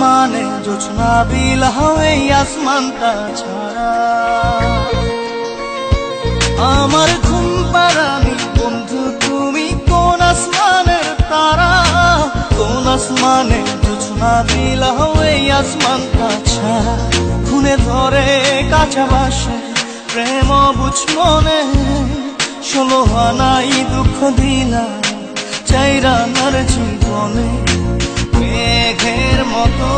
আসমানে জোছনা বিলাহ এই আসমানটা ছাড়া আমার ঘুম পাড়ানি বন্ধু তুমি কোন আসমানের তারা কোন আসমানে জোছনা বিলাহ এই আসমানটা ছাড়া খুনে ধরে কাঁচা বাসে প্রেম বুঝ মনে 16 আনাই দুঃখ দিলা চাইরা নার জীবনে মেঘের মতো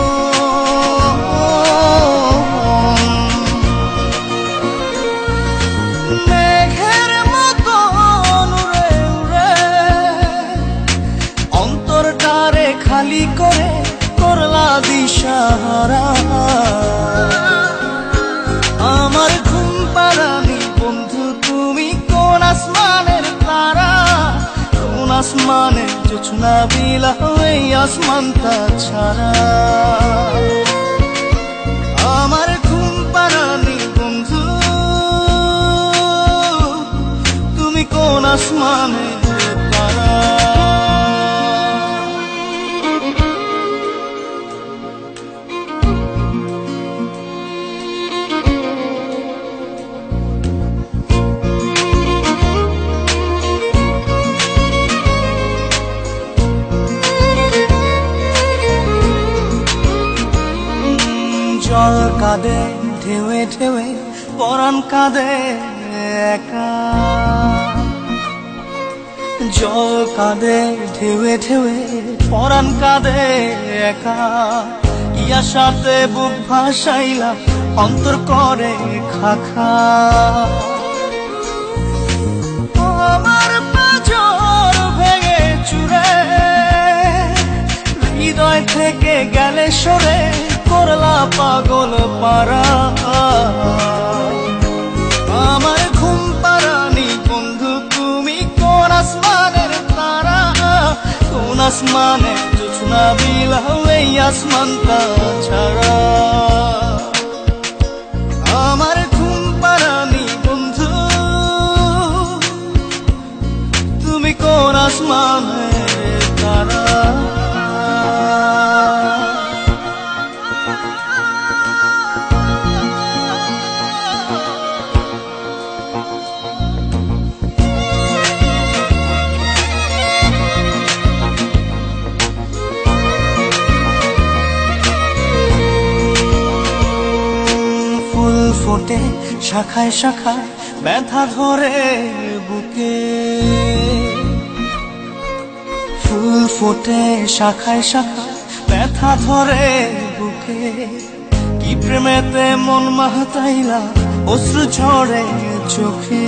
মেঘের মতো উড়ে উড়ে অন্তরটারে খালি করে করলা দিশাহারা আমার ঘুম পাড়ানি বন্ধু তুমি কোন আসমানের তারা কোন আসমানে জোছনা বিলাহ এই আসমানটা ছাড়া আমার ঘুম পাড়ানি বন্ধু তুমি কোন আসমানের তারা জল কাঁদে ঢেউে ঢেউে পরাণ কাঁদে একা জল কাঁদে ঢেউে ঢেউে পরাণ কাঁদে একা ইয়া সাথে বুক ভাসাইলা অন্তর করে খাখা আমার পাঁজর ভেঙে চুরে হৃদয় থেকে গেলে সরে করলা পাগল পারা আমার ঘুম পাড়ানি বন্ধু তুমি কোন আসমানের তারা কোন আসমানে জোছনা বিলাহ এই আসমানটা ছাড়া আমার ঘুম পাড়ানি বন্ধু তুমি কোন আসমানের তারা ফোটে শাখায় শাখায় ব্যথা ধরে বুকে ফুল ফোটে শাখায় শাখায় ব্যথা ধরে বুকে কি প্রেমেতে মন মাতাইলা অশ্রু ঝরে চোখে